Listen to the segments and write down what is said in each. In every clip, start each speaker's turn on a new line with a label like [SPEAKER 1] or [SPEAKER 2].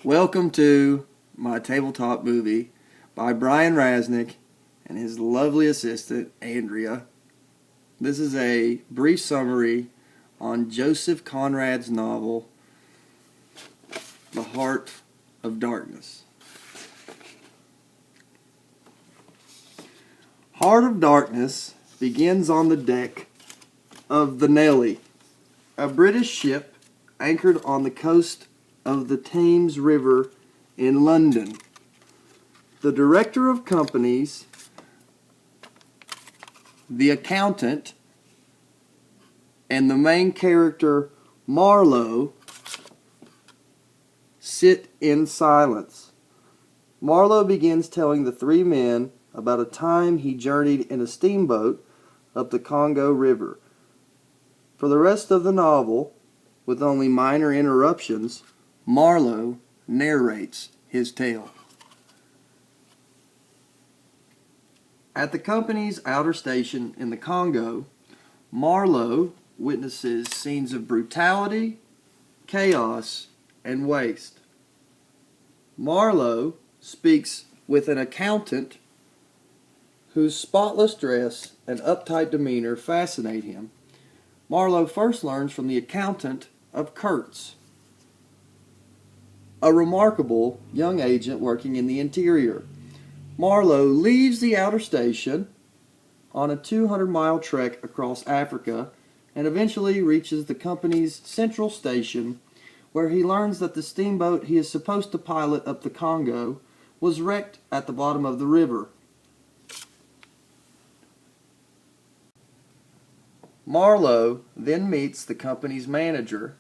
[SPEAKER 1] Welcome to my tabletop movie by Bryan Rasnake and his lovely assistant, Andrea. This is a brief summary on Joseph Conrad's novel, The Heart of Darkness. Heart of Darkness begins on the deck of the Nelly, a British ship anchored on the coast of the Thames River in London. The director of companies, the accountant, and the main character, Marlowe, sit in silence. Marlowe begins telling the three men about a time he journeyed in a steamboat up the Congo River. For the rest of the novel, with only minor interruptions, Marlowe narrates his tale. At the company's outer station in the Congo, Marlowe witnesses scenes of brutality, chaos, and waste. Marlowe speaks with an accountant whose spotless dress and uptight demeanor fascinate him. Marlowe first learns from the accountant of Kurtz, a remarkable young agent working in the interior. Marlowe leaves the outer station on a 200-mile trek across Africa and eventually reaches the company's central station, where he learns that the steamboat he is supposed to pilot up the Congo was wrecked at the bottom of the river. Marlowe then meets the company's manager,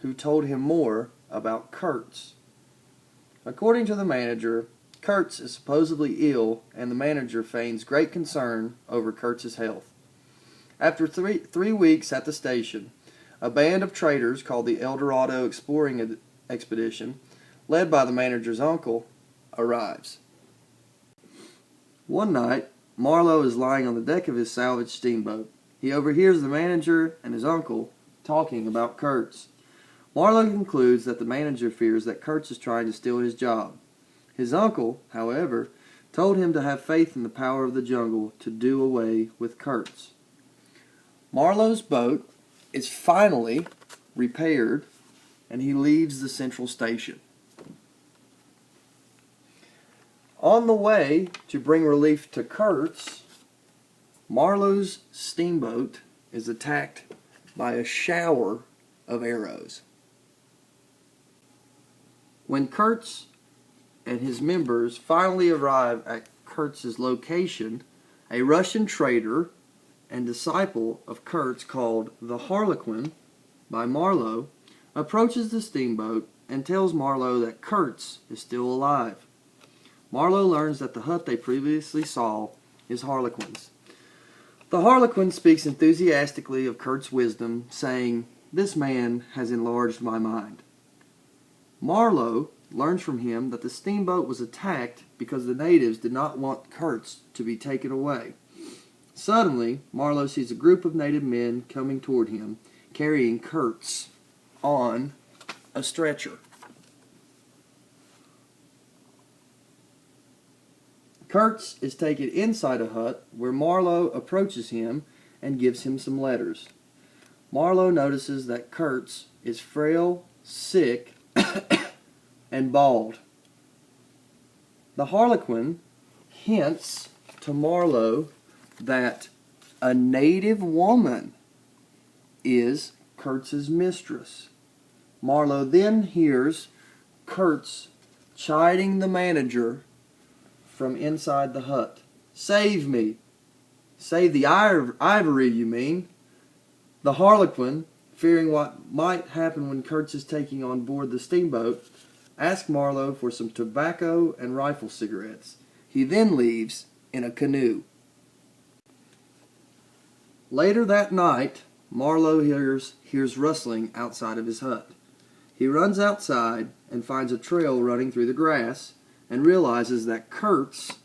[SPEAKER 1] who told him more about Kurtz. According to the manager, Kurtz is supposedly ill, and the manager feigns great concern over Kurtz's health. After three weeks at the station, a band of traders called the El Dorado Exploring Expedition, led by the manager's uncle, arrives. One night, Marlowe is lying on the deck of his salvaged steamboat. He overhears the manager and his uncle talking about Kurtz. Marlowe concludes that the manager fears that Kurtz is trying to steal his job. His uncle, however, told him to have faith in the power of the jungle to do away with Kurtz. Marlowe's boat is finally repaired, and he leaves the central station. On the way to bring relief to Kurtz, Marlowe's steamboat is attacked by a shower of arrows. When Kurtz and his members finally arrive at Kurtz's location, a Russian trader and disciple of Kurtz called the Harlequin by Marlowe approaches the steamboat and tells Marlowe that Kurtz is still alive. Marlowe learns that the hut they previously saw is Harlequin's. The Harlequin speaks enthusiastically of Kurtz's wisdom, saying, "This man has enlarged my mind." Marlowe learns from him that the steamboat was attacked because the natives did not want Kurtz to be taken away. Suddenly, Marlowe sees a group of native men coming toward him, carrying Kurtz on a stretcher. Kurtz is taken inside a hut where Marlowe approaches him and gives him some letters. Marlowe notices that Kurtz is frail, sick, and bald. The Harlequin hints to Marlowe that a native woman is Kurtz's mistress. Marlowe then hears Kurtz chiding the manager from inside the hut. "Save me." "Save the ivory, you mean?" The Harlequin, fearing what might happen when Kurtz is taken on board the steamboat, asks Marlowe for some tobacco and rifle cigarettes. He then leaves in a canoe. Later that night, Marlowe hears rustling outside of his hut. He runs outside and finds a trail running through the grass and realizes that Kurtz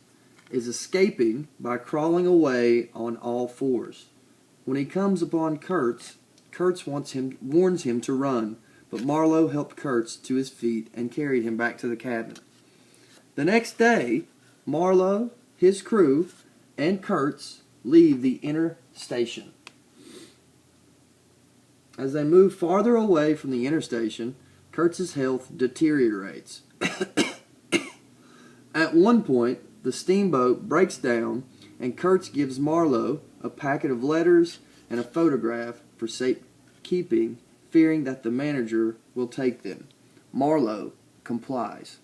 [SPEAKER 1] is escaping by crawling away on all fours. When he comes upon Kurtz warns him to run, but Marlowe helped Kurtz to his feet and carried him back to the cabin. The next day, Marlowe, his crew, and Kurtz leave the inner station. As they move farther away from the interstation, Kurtz's health deteriorates. At one point, the steamboat breaks down, and Kurtz gives Marlowe a packet of letters and a photograph for safekeeping, fearing that the manager will take them. Marlowe complies.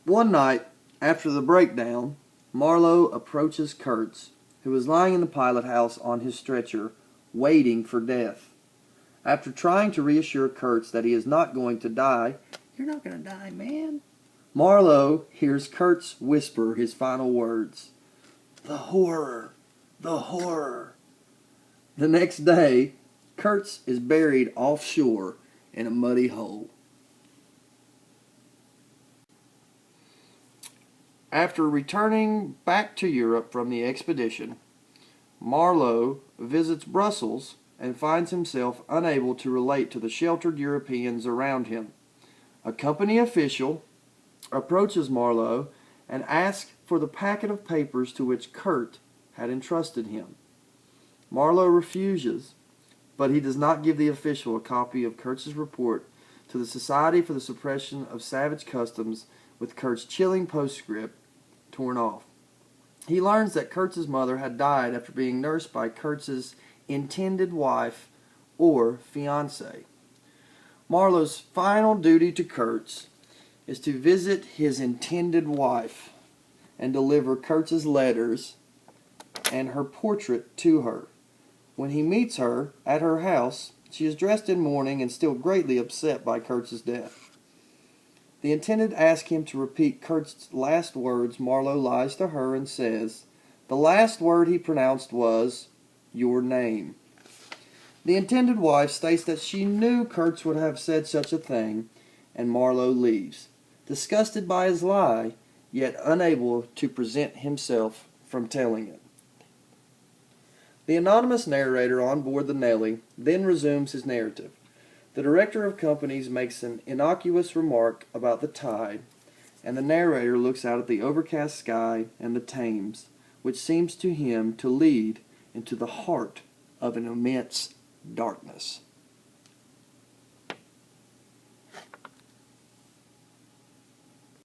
[SPEAKER 1] One night, after the breakdown, Marlowe approaches Kurtz, who is lying in the pilot house on his stretcher, waiting for death. After trying to reassure Kurtz that he is not going to die, "You're not going to die, man," Marlowe hears Kurtz whisper his final words, "The horror, the horror." The next day, Kurtz is buried offshore in a muddy hole. After returning back to Europe from the expedition, Marlowe visits Brussels and finds himself unable to relate to the sheltered Europeans around him. A company official approaches Marlowe and asks for the packet of papers to which Kurt had entrusted him. Marlowe refuses, but he does not give the official a copy of Kurtz's report to the Society for the Suppression of Savage Customs with Kurtz's chilling postscript torn off. He learns that Kurtz's mother had died after being nursed by Kurtz's intended wife or fiancée. Marlowe's final duty to Kurtz is to visit his intended wife and deliver Kurtz's letters and her portrait to her. When he meets her at her house, she is dressed in mourning and still greatly upset by Kurtz's death. The intended asks him to repeat Kurtz's last words. Marlowe lies to her and says the last word he pronounced was, "Your name." The intended wife states that she knew Kurtz would have said such a thing, and Marlowe leaves, disgusted by his lie, yet unable to prevent himself from telling it. The anonymous narrator on board the Nellie then resumes his narrative. The director of companies makes an innocuous remark about the tide, and the narrator looks out at the overcast sky and the Thames, which seems to him to lead into the heart of an immense darkness.